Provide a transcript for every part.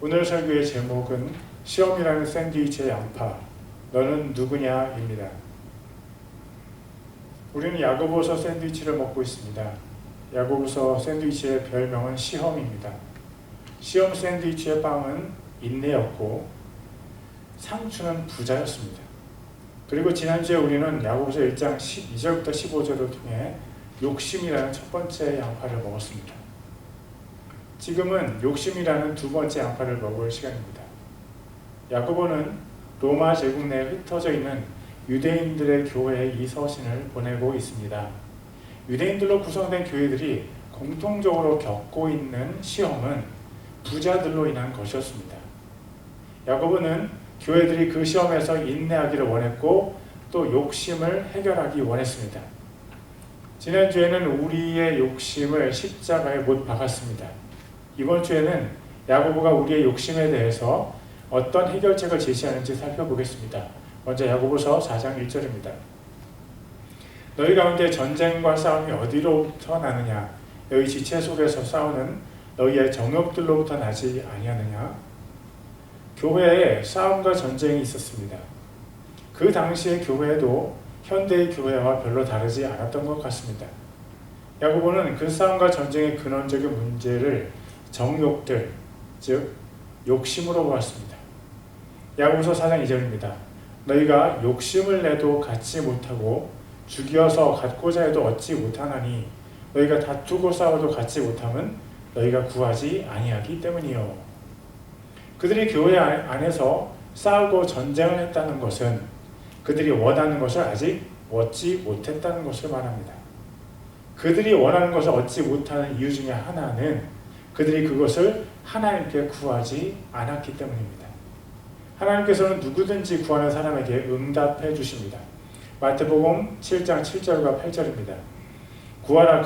오늘 설교의 제목은 시험이라는 샌드위치의 양파, 너는 누구냐입니다. 우리는 야고보서 샌드위치를 먹고 있습니다. 야고보서 샌드위치의 별명은 시험입니다. 시험 샌드위치의 빵은 인내였고 상추는 부자였습니다. 그리고 지난주에 우리는 야고보서 1장 12절부터 15절을 통해 욕심이라는 첫 번째 양파를 먹었습니다. 지금은 욕심이라는 두 번째 양파를 먹을 시간입니다. 야고보는 로마 제국 내에 흩어져 있는 유대인들의 교회에 이 서신을 보내고 있습니다. 유대인들로 구성된 교회들이 공통적으로 겪고 있는 시험은 부자들로 인한 것이었습니다. 야고보는 교회들이 그 시험에서 인내하기를 원했고 또 욕심을 해결하기 원했습니다. 지난주에는 우리의 욕심을 십자가에 못 박았습니다. 이번 주에는 야고보가 우리의 욕심에 대해서 어떤 해결책을 제시하는지 살펴보겠습니다. 먼저 야고보서 4장 1절입니다. 너희 가운데 전쟁과 싸움이 어디로부터 나느냐? 너희 지체 속에서 싸우는 너희의 정욕들로부터 나지 아니하느냐? 교회에 싸움과 전쟁이 있었습니다. 그 당시의 교회도 현대의 교회와 별로 다르지 않았던 것 같습니다. 야고보는 그 싸움과 전쟁의 근원적인 문제를 정욕들, 즉 욕심으로 보았습니다. 야고보서 4장 2절입니다. 너희가 욕심을 내도 갖지 못하고 죽여서 갖고자 해도 얻지 못하나니 너희가 다투고 싸워도 갖지 못함은 너희가 구하지 아니하기 때문이요. 그들이 교회 안에서 싸우고 전쟁을 했다는 것은 그들이 원하는 것을 아직 얻지 못했다는 것을 말합니다. 그들이 원하는 것을 얻지 못하는 이유 중에 하나는 그들이 그것을 하나님께 구하지 않았기 때문입니다. 하나님께서는 누구든지 구하는 사람에게 응답해 주십니다. 마태복음 7장 7절과 8절입니다. 구하라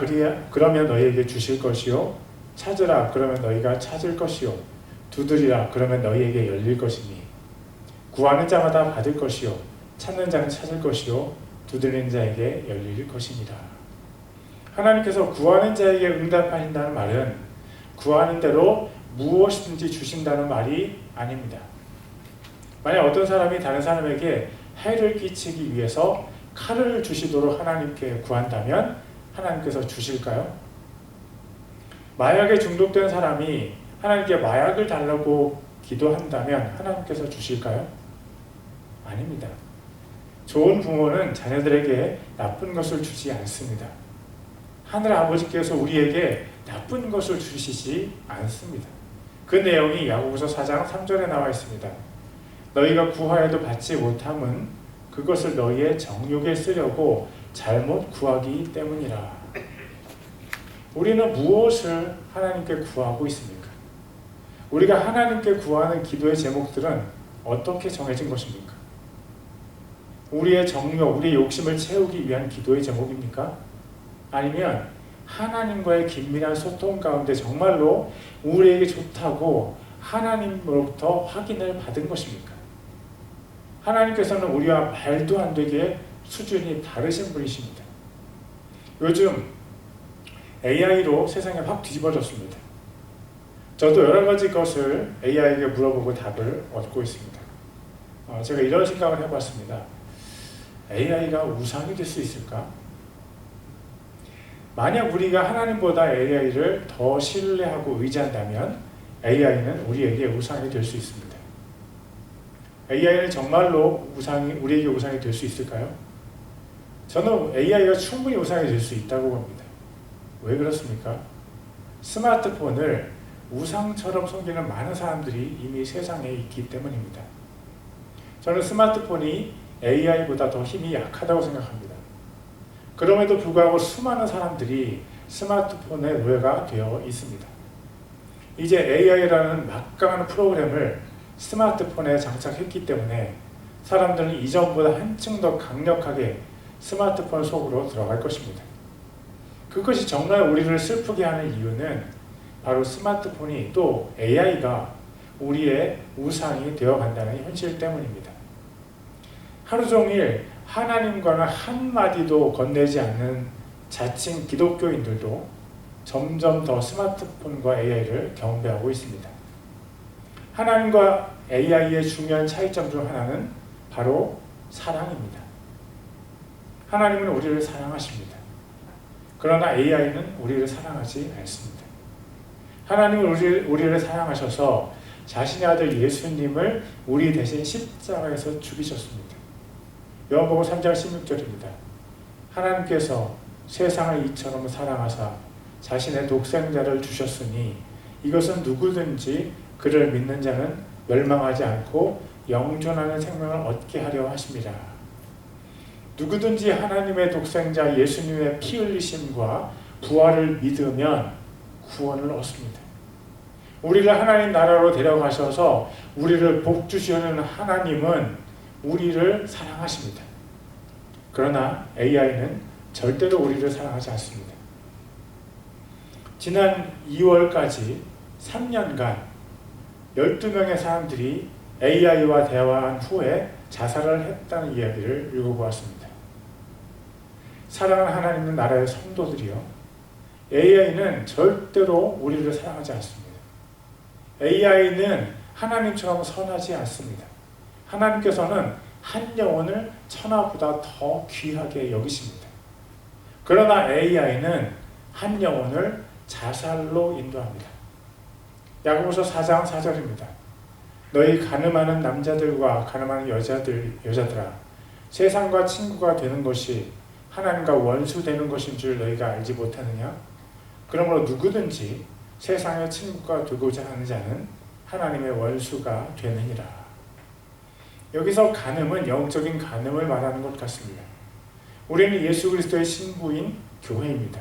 그러면 너희에게 주실 것이요 찾으라 그러면 너희가 찾을 것이요 두드리라 그러면 너희에게 열릴 것이니 구하는 자마다 받을 것이요 찾는 자는 찾을 것이요 두드리는 자에게 열릴 것이니라. 하나님께서 구하는 자에게 응답하신다는 말은 구하는 대로 무엇이든지 주신다는 말이 아닙니다. 만약 어떤 사람이 다른 사람에게 해를 끼치기 위해서 칼을 주시도록 하나님께 구한다면 하나님께서 주실까요? 마약에 중독된 사람이 하나님께 마약을 달라고 기도한다면 하나님께서 주실까요? 아닙니다. 좋은 부모는 자녀들에게 나쁜 것을 주지 않습니다. 하늘 아버지께서 우리에게 나쁜 것을 주시지 않습니다. 그 내용이 야고보서 4장 3절에 나와 있습니다. 너희가 구하여도 받지 못함은 그것을 너희의 정욕에 쓰려고 잘못 구하기 때문이라. 우리는 무엇을 하나님께 구하고 있습니까? 우리가 하나님께 구하는 기도의 제목들은 어떻게 정해진 것입니까? 우리의 정욕, 우리의 욕심을 채우기 위한 기도의 제목입니까? 아니면 하나님과의 긴밀한 소통 가운데 정말로 우리에게 좋다고 하나님으로부터 확인을 받은 것입니까? 하나님께서는 우리와 말도 안 되게 수준이 다르신 분이십니다. 요즘 AI로 세상이 확 뒤집어졌습니다. 저도 여러 가지 것을 AI에게 물어보고 답을 얻고 있습니다. 제가 이런 생각을 해봤습니다. AI가 우상이 될 수 있을까? 만약 우리가 하나님보다 AI를 더 신뢰하고 의지한다면 AI는 우리에게 우상이 될 수 있습니다. AI는 정말로 우리에게 우상이 될 수 있을까요? 저는 AI가 충분히 우상이 될 수 있다고 봅니다. 왜 그렇습니까? 스마트폰을 우상처럼 섬기는 많은 사람들이 이미 세상에 있기 때문입니다. 저는 스마트폰이 AI보다 더 힘이 약하다고 생각합니다. 그럼에도 불구하고 수많은 사람들이 스마트폰의 노예가 되어 있습니다. 이제 AI라는 막강한 프로그램을 스마트폰에 장착했기 때문에 사람들은 이전보다 한층 더 강력하게 스마트폰 속으로 들어갈 것입니다. 그것이 정말 우리를 슬프게 하는 이유는 바로 스마트폰이 또 AI가 우리의 우상이 되어간다는 현실 때문입니다. 하루 종일 하나님과는 한마디도 건네지 않는 자칭 기독교인들도 점점 더 스마트폰과 AI를 경배하고 있습니다. 하나님과 AI의 중요한 차이점 중 하나는 바로 사랑입니다. 하나님은 우리를 사랑하십니다. 그러나 AI는 우리를 사랑하지 않습니다. 하나님은 우리를 사랑하셔서 자신의 아들 예수님을 우리 대신 십자가에서 죽이셨습니다. 요한복음 3장 16절입니다. 하나님께서 세상을 이처럼 사랑하사 자신의 독생자를 주셨으니 이것은 누구든지 그를 믿는 자는 멸망하지 않고 영존하는 생명을 얻게 하려 하심이라. 누구든지 하나님의 독생자 예수님의 피 흘리심과 부활을 믿으면 구원을 얻습니다. 우리를 하나님 나라로 데려가셔서 우리를 복 주시는 하나님은 우리를 사랑하십니다. 그러나 AI는 절대로 우리를 사랑하지 않습니다. 지난 2월까지 3년간 12명의 사람들이 AI와 대화한 후에 자살을 했다는 이야기를 읽어보았습니다. 사랑하는 하나님의 나라의 성도들이요, AI는 절대로 우리를 사랑하지 않습니다. AI는 하나님처럼 선하지 않습니다. 하나님께서는 한 영혼을 천하보다 더 귀하게 여기십니다. 그러나 AI는 한 영혼을 자살로 인도합니다. 야고보서 4장 4절입니다. 너희 가늠하는 남자들과 가늠하는 여자들아, 세상과 친구가 되는 것이 하나님과 원수 되는 것인 줄 너희가 알지 못하느냐? 그러므로 누구든지 세상의 친구가 되고자 하는 자는 하나님의 원수가 되느니라. 여기서 간음은 영적인 간음을 말하는 것 같습니다. 우리는 예수 그리스도의 신부인 교회입니다.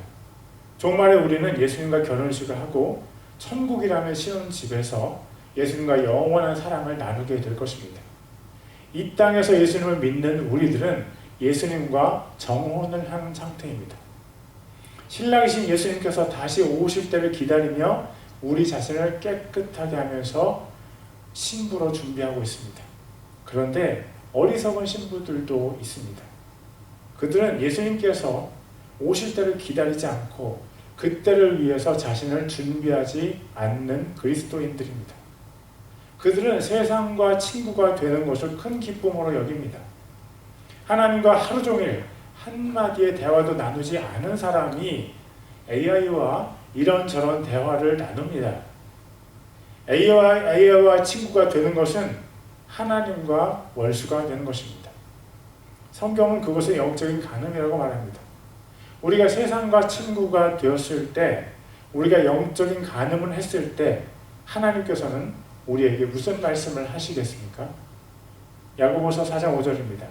종말에 우리는 예수님과 결혼식을 하고 천국이라는 신혼집에서 예수님과 영원한 사랑을 나누게 될 것입니다. 이 땅에서 예수님을 믿는 우리들은 예수님과 정혼을 하는 상태입니다. 신랑이신 예수님께서 다시 오실 때를 기다리며 우리 자신을 깨끗하게 하면서 신부로 준비하고 있습니다. 그런데 어리석은 신부들도 있습니다. 그들은 예수님께서 오실 때를 기다리지 않고 그때를 위해서 자신을 준비하지 않는 그리스도인들입니다. 그들은 세상과 친구가 되는 것을 큰 기쁨으로 여깁니다. 하나님과 하루 종일 한마디의 대화도 나누지 않은 사람이 AI와 이런저런 대화를 나눕니다. AI와 친구가 되는 것은 하나님과 월수가 되는 것입니다. 성경은 그것을 영적인 간음이라고 말합니다. 우리가 세상과 친구가 되었을 때, 우리가 영적인 간음을 했을 때 하나님께서는 우리에게 무슨 말씀을 하시겠습니까? 야고보서 4장 5절입니다.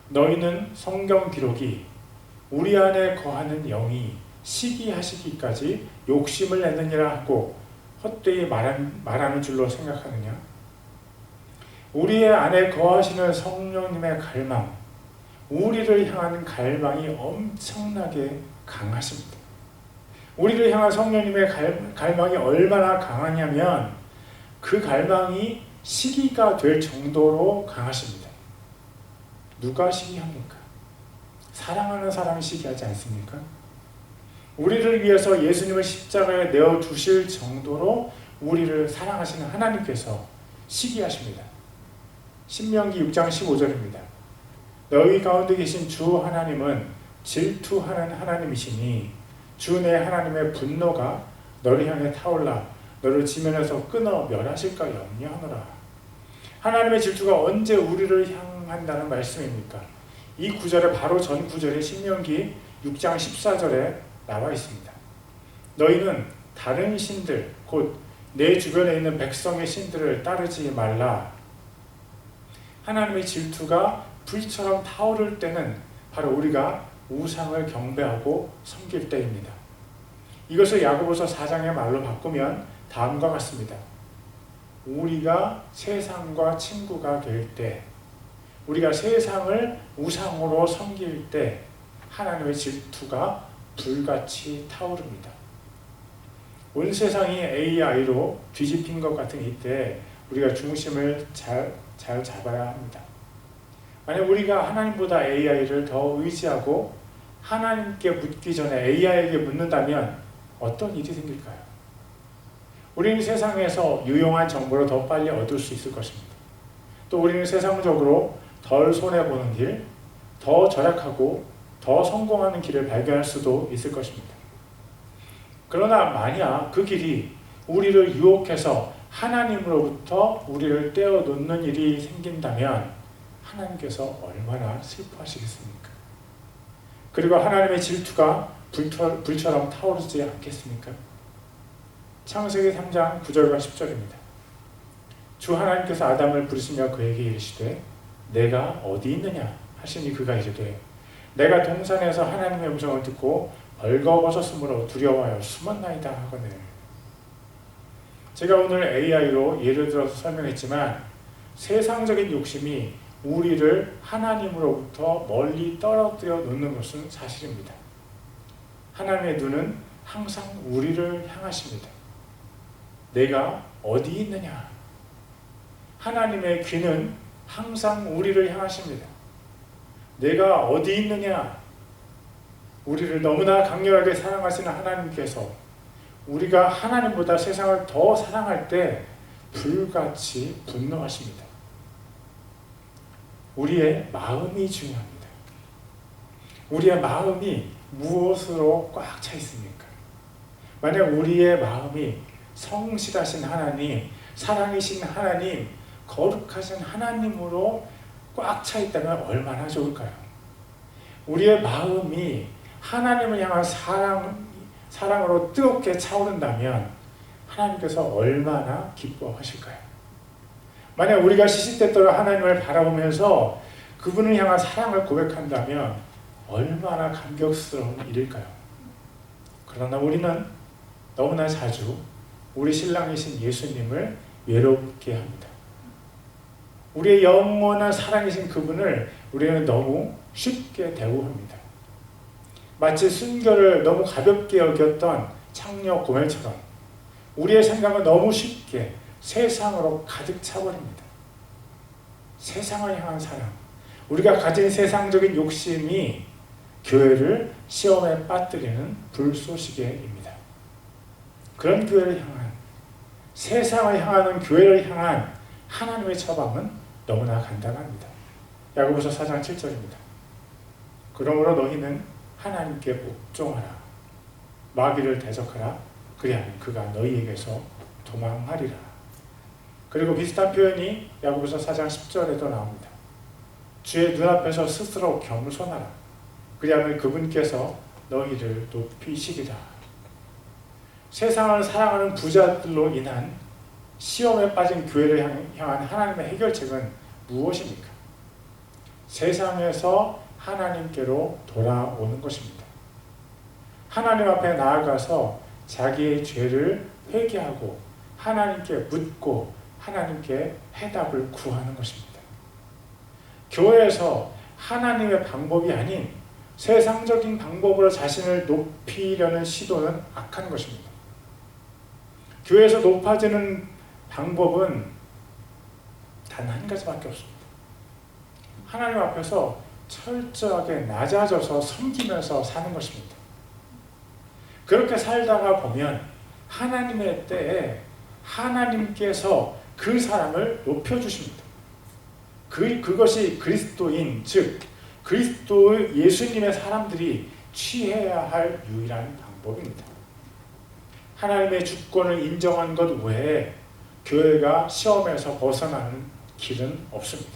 너희는 성경 기록이 우리 안에 거하는 영이 시기하시기까지 욕심을 내느니라 하고 헛되이 말하는 줄로 생각하느냐? 우리의 안에 거하시는 성령님의 갈망, 우리를 향하는 갈망이 엄청나게 강하십니다. 우리를 향한 성령님의 갈망이 얼마나 강하냐면 그 갈망이 시기가 될 정도로 강하십니다. 누가 시기합니까? 사랑하는 사람이 시기하지 않습니까? 우리를 위해서 예수님을 십자가에 내어주실 정도로 우리를 사랑하시는 하나님께서 시기하십니다. 신명기 6장 15절입니다. 너희 가운데 계신 주 하나님은 질투하는 하나님이시니 주 내 하나님의 분노가 너를 향해 타올라 너를 지면에서 끊어 멸하실까 염려하노라. 하나님의 질투가 언제 우리를 향한다는 말씀입니까? 이 구절에 바로 전 구절에 신명기 6장 14절에 나와 있습니다. 너희는 다른 신들 곧 내 주변에 있는 백성의 신들을 따르지 말라. 하나님의 질투가 불처럼 타오를 때는 바로 우리가 우상을 경배하고 섬길 때입니다. 이것을 야고보서 4장의 말로 바꾸면 다음과 같습니다. 우리가 세상과 친구가 될 때, 우리가 세상을 우상으로 섬길 때 하나님의 질투가 불같이 타오릅니다. 온 세상이 AI로 뒤집힌 것 같은 이때 우리가 중심을 잘 잡아야 합니다. 만약 우리가 하나님보다 AI를 더 의지하고 하나님께 묻기 전에 AI에게 묻는다면 어떤 일이 생길까요? 우리는 세상에서 유용한 정보를 더 빨리 얻을 수 있을 것입니다. 또 우리는 세상적으로 덜 손해보는 길, 더 절약하고 더 성공하는 길을 발견할 수도 있을 것입니다. 그러나 만약 그 길이 우리를 유혹해서 하나님으로부터 우리를 떼어놓는 일이 생긴다면 하나님께서 얼마나 슬퍼하시겠습니까? 그리고 하나님의 질투가 불처럼 타오르지 않겠습니까? 창세기 3장 9절과 10절입니다. 주 하나님께서 아담을 부르시며 그에게 이르시되 내가 어디 있느냐 하시니 그가 이르되 내가 동산에서 하나님의 음성을 듣고 벌거벗었으므로 두려워하여 숨었나이다 하거늘. 제가 오늘 AI로 예를 들어서 설명했지만 세상적인 욕심이 우리를 하나님으로부터 멀리 떨어뜨려 놓는 것은 사실입니다. 하나님의 눈은 항상 우리를 향하십니다. 내가 어디 있느냐? 하나님의 귀는 항상 우리를 향하십니다. 내가 어디 있느냐? 우리를 너무나 강렬하게 사랑하시는 하나님께서 우리가 하나님보다 세상을 더 사랑할 때 불같이 분노하십니다. 우리의 마음이 중요합니다. 우리의 마음이 무엇으로 꽉 차 있습니까? 만약 우리의 마음이 성실하신 하나님, 사랑이신 하나님, 거룩하신 하나님으로 꽉 차 있다면 얼마나 좋을까요? 우리의 마음이 하나님을 향한 사랑으로 뜨겁게 차오른다면 하나님께서 얼마나 기뻐하실까요? 만약 우리가 시시때때로 하나님을 바라보면서 그분을 향한 사랑을 고백한다면 얼마나 감격스러운 일일까요? 그러나 우리는 너무나 자주 우리 신랑이신 예수님을 외롭게 합니다. 우리의 영원한 사랑이신 그분을 우리는 너무 쉽게 대우합니다. 마치 순결을 너무 가볍게 여겼던 창녀 고멜처럼 우리의 생각은 너무 쉽게 세상으로 가득 차버립니다. 세상을 향한 사랑, 우리가 가진 세상적인 욕심이 교회를 시험에 빠뜨리는 불쏘시개입니다. 그런 교회를 향한, 세상을 향하는 교회를 향한 하나님의 처방은 너무나 간단합니다. 야고보서 4장 7절입니다. 그러므로 너희는 하나님께 복종하라. 마귀를 대적하라. 그리하면 그가 너희에게서 도망하리라. 그리고 비슷한 표현이 야고보서 4장 10절에도 나옵니다. 주의 눈앞에서 스스로 겸손하라. 그리하면 그분께서 너희를 높이시리라. 세상을 사랑하는 부자들로 인한 시험에 빠진 교회를 향한 하나님의 해결책은 무엇입니까? 세상에서 하나님께로 돌아오는 것입니다. 하나님 앞에 나아가서 자기의 죄를 회개하고 하나님께 묻고 하나님께 해답을 구하는 것입니다. 교회에서 하나님의 방법이 아닌 세상적인 방법으로 자신을 높이려는 시도는 악한 것입니다. 교회에서 높아지는 방법은 단 한 가지밖에 없습니다. 하나님 앞에서 철저하게 낮아져서 섬기면서 사는 것입니다. 그렇게 살다가 보면 하나님의 때에 하나님께서 그 사람을 높여주십니다. 그것이 그리스도인, 즉 그리스도 예수님의 사람들이 취해야 할 유일한 방법입니다. 하나님의 주권을 인정한 것 외에 교회가 시험에서 벗어나는 길은 없습니다.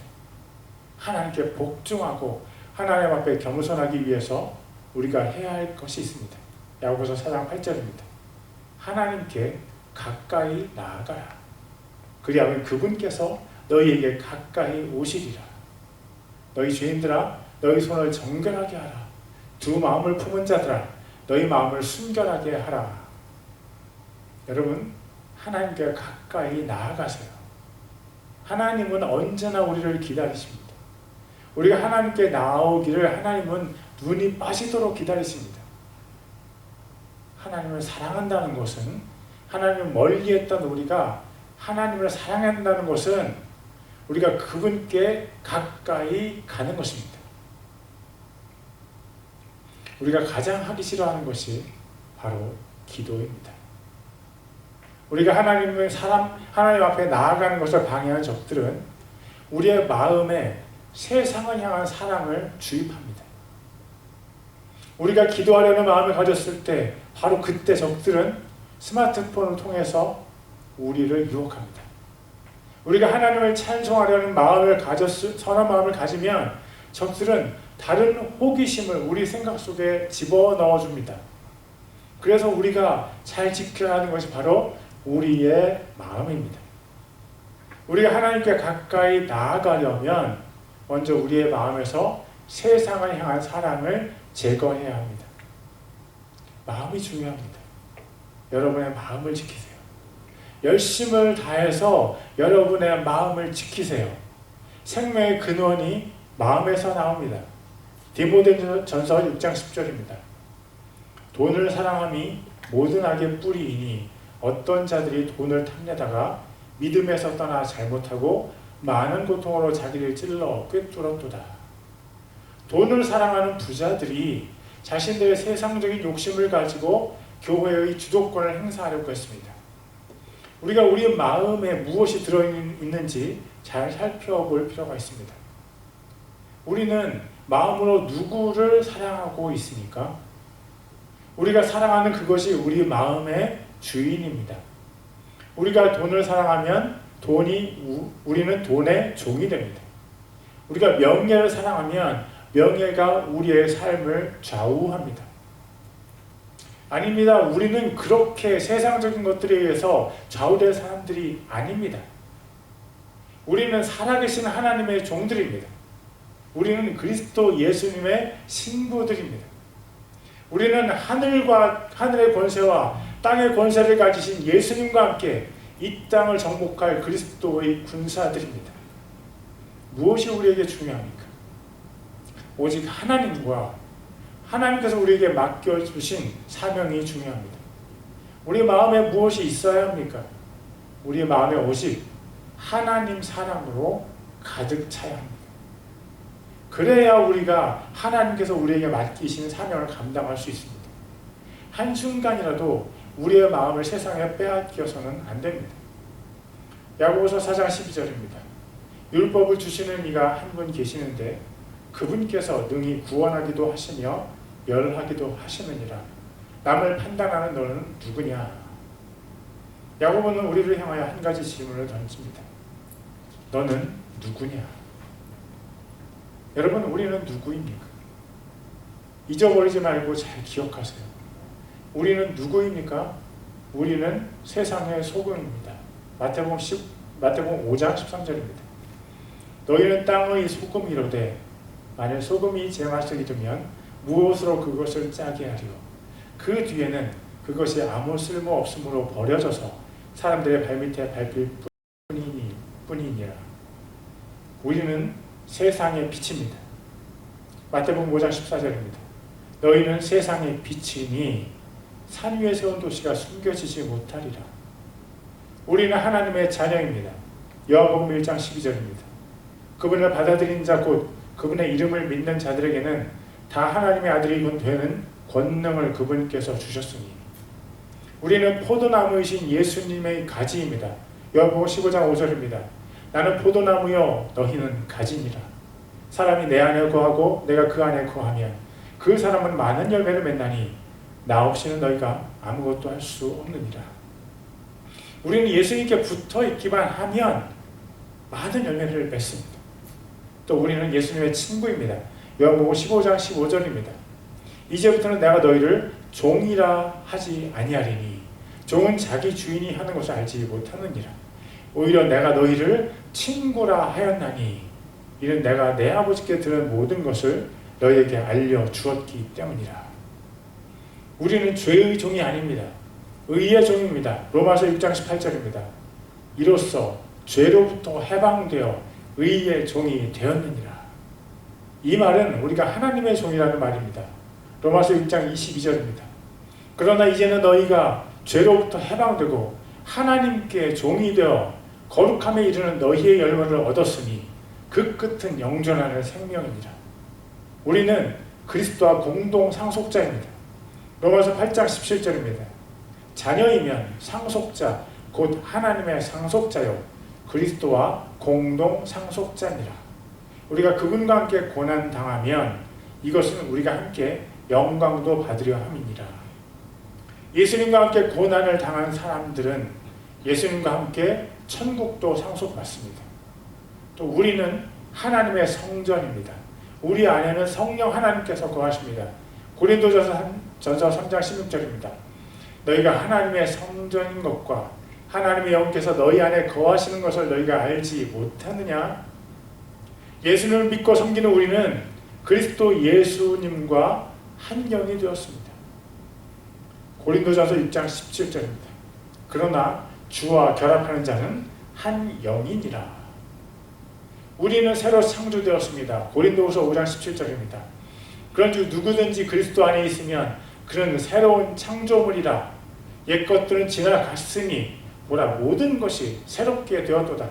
하나님께 복종하고 하나님 앞에 겸손하기 위해서 우리가 해야 할 것이 있습니다. 야고보서 4장 8절입니다. 하나님께 가까이 나아가라. 그리하면 그분께서 너희에게 가까이 오시리라. 너희 죄인들아, 너희 손을 정결하게 하라. 두 마음을 품은 자들아, 너희 마음을 순결하게 하라. 여러분, 하나님께 가까이 나아가세요. 하나님은 언제나 우리를 기다리십니다. 우리가 하나님께 나오기를 하나님은 눈이 빠지도록 기다리십니다. 하나님을 사랑한다는 것은, 하나님을 멀리했던 우리가 하나님을 사랑한다는 것은 우리가 그분께 가까이 가는 것입니다. 우리가 가장 하기 싫어하는 것이 바로 기도입니다. 우리가 하나님 앞에 나아가는 것을 방해하는 적들은 우리의 마음에 세상을 향한 사랑을 주입합니다. 우리가 기도하려는 마음을 가졌을 때 바로 그때 적들은 스마트폰을 통해서 우리를 유혹합니다. 우리가 하나님을 찬송하려는 선한 마음을 가지면 적들은 다른 호기심을 우리 생각 속에 집어넣어 줍니다. 그래서 우리가 잘 지켜야 하는 것이 바로 우리의 마음입니다. 우리가 하나님께 가까이 나아가려면 먼저 우리의 마음에서 세상을 향한 사랑을 제거해야 합니다. 마음이 중요합니다. 여러분의 마음을 지키세요. 열심을 다해서 여러분의 마음을 지키세요. 생명의 근원이 마음에서 나옵니다. 디모데전서 6장 10절입니다. 돈을 사랑함이 모든 악의 뿌리이니 어떤 자들이 돈을 탐내다가 믿음에서 떠나 잘못하고 많은 고통으로 자기를 찔러 꿰뚫었도다. 돈을 사랑하는 부자들이 자신들의 세상적인 욕심을 가지고 교회의 주도권을 행사하려고 했습니다. 우리가 우리 마음에 무엇이 들어있는지 잘 살펴볼 필요가 있습니다. 우리는 마음으로 누구를 사랑하고 있습니까? 우리가 사랑하는 그것이 우리 마음의 주인입니다. 우리가 돈을 사랑하면 우리는 돈의 종이 됩니다. 우리가 명예를 사랑하면 명예가 우리의 삶을 좌우합니다. 아닙니다. 우리는 그렇게 세상적인 것들에 의해서 좌우될 사람들이 아닙니다. 우리는 살아계신 하나님의 종들입니다. 우리는 그리스도 예수님의 신부들입니다. 우리는 하늘의 권세와 땅의 권세를 가지신 예수님과 함께 이 땅을 정복할 그리스도의 군사들입니다. 무엇이 우리에게 중요합니까? 오직 하나님께서 우리에게 맡겨주신 사명이 중요합니다. 우리 마음에 무엇이 있어야 합니까? 우리 마음에 오직 하나님 사랑으로 가득 차야 합니다. 그래야 우리가 하나님께서 우리에게 맡기신 사명을 감당할 수 있습니다. 한순간이라도 우리의 마음을 세상에 빼앗겨서는 안 됩니다. 야고보서 4장 12절입니다. 율법을 주시는 이가 한 분 계시는데 그분께서 능히 구원하기도 하시며 멸하기도 하시느니라. 남을 판단하는 너는 누구냐? 야고보는 우리를 향하여 한 가지 질문을 던집니다. 너는 누구냐? 여러분, 우리는 누구입니까? 잊어버리지 말고 잘 기억하세요. 우리는 누구입니까? 우리는 세상의 소금입니다. 마태복음 5장 13절입니다. 너희는 땅의 소금이로되 만일 소금이 제맛을 잃으면 무엇으로 그것을 짜게 하리요? 그 뒤에는 그것이 아무 쓸모 없으므로 버려져서 사람들의 발밑에 밟힐 뿐이니라. 우리는 세상의 빛입니다. 마태복음 5장 14절입니다. 너희는 세상의 빛이니 산 위에 세운 도시가 숨겨지지 못하리라. 우리는 하나님의 자녀입니다. 요한복음 1장 12절입니다. 그분을 받아들인 자 곧 그분의 이름을 믿는 자들에게는 다 하나님의 아들이 되는 권능을 그분께서 주셨으니 우리는 포도나무이신 예수님의 가지입니다. 요한복음 15장 5절입니다. 나는 포도나무여 너희는 가지니라. 사람이 내 안에 거하고 내가 그 안에 거하면 그 사람은 많은 열매를 맺나니 나 없이는 너희가 아무것도 할 수 없느니라. 우리는 예수님께 붙어 있기만 하면 많은 열매를 맺습니다. 또 우리는 예수님의 친구입니다. 요한복음 15장 15절입니다. 이제부터는 내가 너희를 종이라 하지 아니하리니 종은 자기 주인이 하는 것을 알지 못하느니라. 오히려 내가 너희를 친구라 하였나니 이는 내가 내 아버지께 들은 모든 것을 너희에게 알려주었기 때문이라. 우리는 죄의 종이 아닙니다. 의의 종입니다. 로마서 6장 18절입니다. 이로써 죄로부터 해방되어 의의 종이 되었느니라. 이 말은 우리가 하나님의 종이라는 말입니다. 로마서 6장 22절입니다. 그러나 이제는 너희가 죄로부터 해방되고 하나님께 종이 되어 거룩함에 이르는 너희의 열매를 얻었으니 그 끝은 영존하는 생명이니라. 우리는 그리스도와 공동 상속자입니다. 로마서 8장 17절입니다. 자녀이면 상속자 곧 하나님의 상속자요 그리스도와 공동 상속자니라. 우리가 그분과 함께 고난 당하면 이것은 우리가 함께 영광도 받으려 함이니라. 예수님과 함께 고난을 당한 사람들은 예수님과 함께 천국도 상속받습니다. 또 우리는 하나님의 성전입니다. 우리 안에는 성령 하나님께서 거하십니다. 고린도전서 3장 16절입니다. 너희가 하나님의 성전인 것과 하나님의 영께서 너희 안에 거하시는 것을 너희가 알지 못하느냐? 예수님을 믿고 섬기는 우리는 그리스도 예수님과 한 영이 되었습니다. 고린도전서 6장 17절입니다. 그러나 주와 결합하는 자는 한 영이니라. 우리는 새로 창조되었습니다. 고린도후서 5장 17절입니다. 그런즉 누구든지 그리스도 안에 있으면 그는 새로운 창조물이라. 옛것들은 지나갔으니 모든 것이 새롭게 되었도다.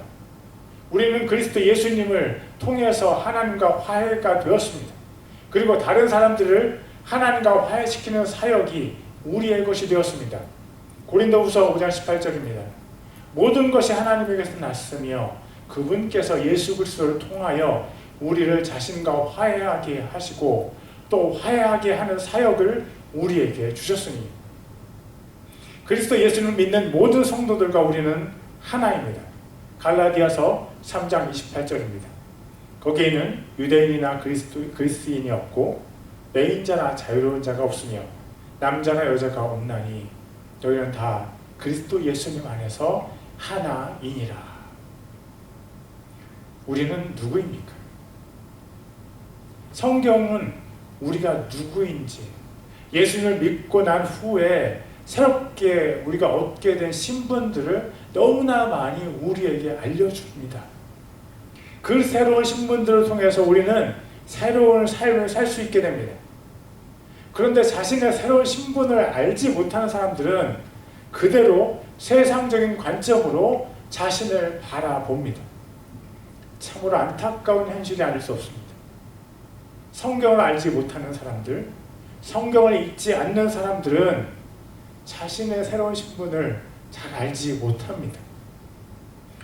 우리는 그리스도 예수님을 통해서 하나님과 화해가 되었습니다. 그리고 다른 사람들을 하나님과 화해시키는 사역이 우리의 것이 되었습니다. 고린도후서 5장 18절입니다. 모든 것이 하나님에게서 났으며 그분께서 예수 그리스도를 통하여 우리를 자신과 화해하게 하시고 또 화해하게 하는 사역을 우리에게 주셨으니 그리스도 예수를 믿는 모든 성도들과 우리는 하나입니다. 갈라디아서 3장 28절입니다. 거기에는 유대인이나 그리스인이 없고 매인자나 자유로운 자가 없으며 남자나 여자가 없나니 너희는 다 그리스도 예수님 안에서 하나이니라. 우리는 누구입니까? 성경은 우리가 누구인지 예수님을 믿고 난 후에 새롭게 우리가 얻게 된 신분들을 너무나 많이 우리에게 알려줍니다. 그 새로운 신분들을 통해서 우리는 새로운 삶을 살 수 있게 됩니다. 그런데 자신의 새로운 신분을 알지 못하는 사람들은 그대로 세상적인 관점으로 자신을 바라봅니다. 참으로 안타까운 현실이 아닐 수 없습니다. 성경을 알지 못하는 사람들, 성경을 읽지 않는 사람들은 자신의 새로운 신분을 잘 알지 못합니다.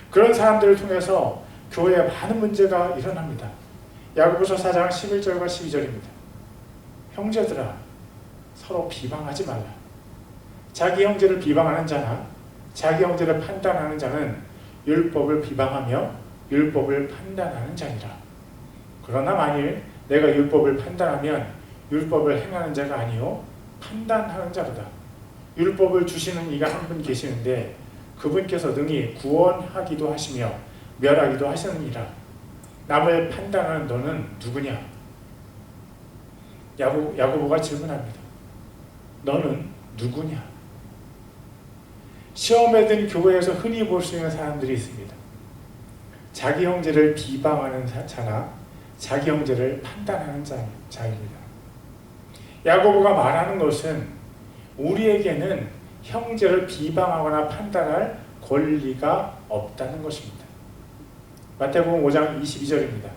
그런 사람들을 통해서 교회에 많은 문제가 일어납니다. 야고보서 4장 11절과 12절입니다. 형제들아 서로 비방하지 말라. 자기 형제를 비방하는 자나 자기 형제를 판단하는 자는 율법을 비방하며 율법을 판단하는 자니라. 그러나 만일 내가 율법을 판단하면 율법을 행하는 자가 아니요 판단하는 자로다. 율법을 주시는 이가 한 분 계시는데 그분께서 능히 구원하기도 하시며 멸하기도 하시느니라. 남을 판단하는 너는 누구냐? 야고보가 질문합니다. 너는 누구냐? 시험에 든 교회에서 흔히 볼 수 있는 사람들이 있습니다. 자기 형제를 비방하는 자나 자기 형제를 판단하는 자입니다. 야고보가 말하는 것은 우리에게는 형제를 비방하거나 판단할 권리가 없다는 것입니다. 마태복음 5장 22절입니다.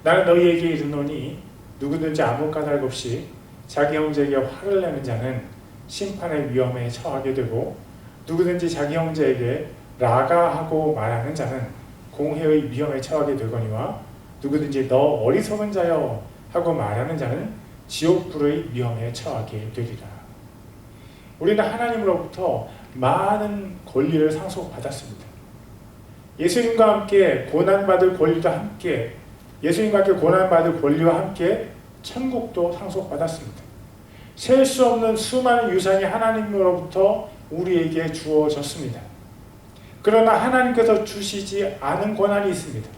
나는 너희에게 이르노니 누구든지 아무 까닭 없이 자기 형제에게 화를 내는 자는 심판의 위험에 처하게 되고 누구든지 자기 형제에게 라가하고 말하는 자는 공회의 위험에 처하게 되거니와 누구든지 너 어리석은 자여 하고 말하는 자는 지옥불의 위험에 처하게 되리라. 우리는 하나님으로부터 많은 권리를 상속받았습니다. 예수님과 함께 고난받을 권리도 함께 예수님과 함께 고난받을 권리와 함께 천국도 상속받았습니다. 셀 수 없는 수많은 유산이 하나님으로부터 우리에게 주어졌습니다. 그러나 하나님께서 주시지 않은 권한이 있습니다.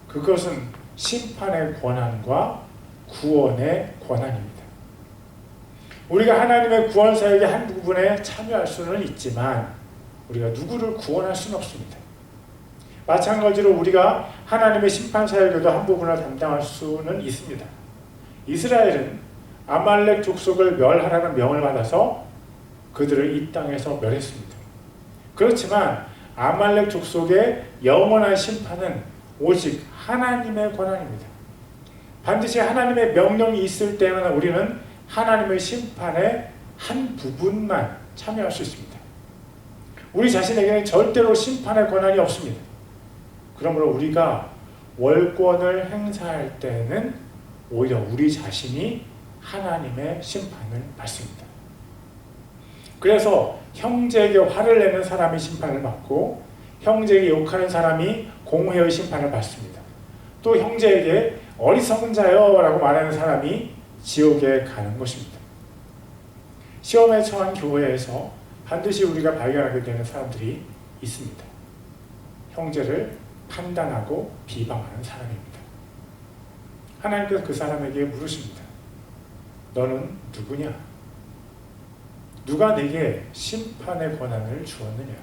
그것은 심판의 권한과 구원의 권한입니다. 우리가 하나님의 구원 사역의 한 부분에 참여할 수는 있지만 우리가 누구를 구원할 수는 없습니다. 마찬가지로 우리가 하나님의 심판 사역에도 한 부분을 담당할 수는 있습니다. 이스라엘은 아말렉 족속을 멸하라는 명을 받아서 그들을 이 땅에서 멸했습니다. 그렇지만 아말렉 족속의 영원한 심판은 오직 하나님의 권한입니다. 반드시 하나님의 명령이 있을 때만 우리는 하나님의 심판의 한 부분만 참여할 수 있습니다. 우리 자신에게는 절대로 심판의 권한이 없습니다. 그러므로 우리가 월권을 행사할 때는 오히려 우리 자신이 하나님의 심판을 받습니다. 그래서 형제에게 화를 내는 사람이 심판을 받고 형제에게 욕하는 사람이 공회의 심판을 받습니다. 또 형제에게 어리석은 자여 라고 말하는 사람이 지옥에 가는 것입니다. 시험에 처한 교회에서 반드시 우리가 발견하게 되는 사람들이 있습니다. 형제를 판단하고 비방하는 사람입니다. 하나님께서 그 사람에게 물으십니다. 너는 누구냐? 누가 내게 심판의 권한을 주었느냐?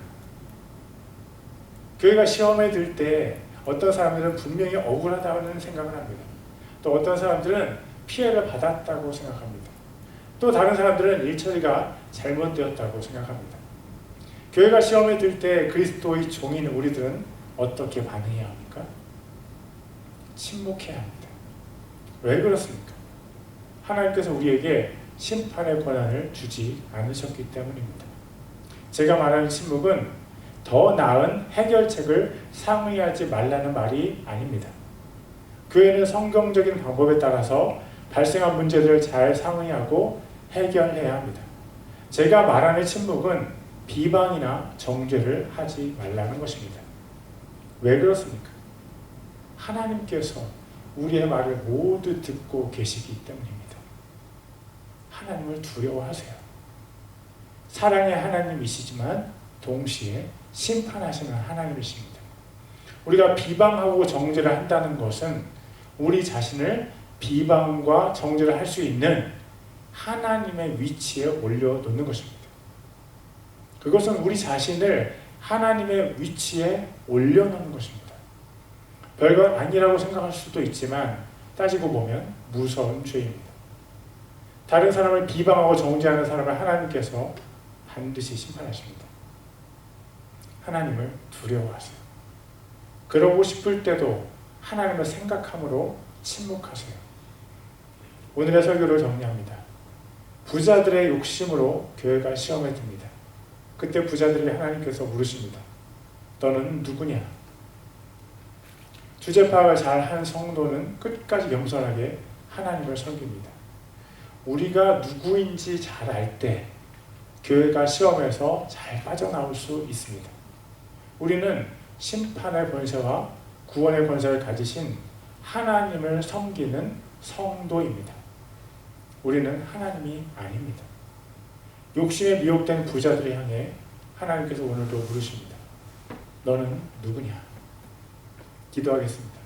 교회가 시험에 들 때 어떤 사람들은 분명히 억울하다는 생각을 합니다. 또 어떤 사람들은 피해를 받았다고 생각합니다. 또 다른 사람들은 일처리가 잘못되었다고 생각합니다. 교회가 시험에 들 때 그리스도의 종인 우리들은 어떻게 반응해야 합니까? 침묵해야 합니다. 왜 그렇습니까? 하나님께서 우리에게 심판의 권한을 주지 않으셨기 때문입니다. 제가 말하는 침묵은 더 나은 해결책을 상의하지 말라는 말이 아닙니다. 교회는 성경적인 방법에 따라서 발생한 문제들을 잘 상의하고 해결해야 합니다. 제가 말하는 침묵은 비방이나 정죄를 하지 말라는 것입니다. 왜 그렇습니까? 하나님께서 우리의 말을 모두 듣고 계시기 때문입니다. 하나님을 두려워하세요. 사랑의 하나님이시지만 동시에 심판하시는 하나님이십니다. 우리가 비방하고 정죄를 한다는 것은 우리 자신을 비방과 정죄를 할 수 있는 하나님의 위치에 올려놓는 것입니다. 그것은 우리 자신을 하나님의 위치에 올려놓는 것입니다. 별건 아니라고 생각할 수도 있지만 따지고 보면 무서운 죄입니다. 다른 사람을 비방하고 정죄하는 사람을 하나님께서 반드시 심판하십니다. 하나님을 두려워하세요. 그러고 싶을 때도 하나님을 생각함으로 침묵하세요. 오늘의 설교를 정리합니다. 부자들의 욕심으로 교회가 시험에 듭니다. 그때 부자들이 하나님께서 물으십니다. 너는 누구냐? 주제 파악을 잘한 성도는 끝까지 겸손하게 하나님을 섬깁니다. 우리가 누구인지 잘 알 때 교회가 시험에서 잘 빠져나올 수 있습니다. 우리는 심판의 권세와 구원의 권세를 가지신 하나님을 섬기는 성도입니다. 우리는 하나님이 아닙니다. 욕심에 미혹된 부자들을 향해 하나님께서 오늘도 물으십니다. 너는 누구냐? 기도하겠습니다.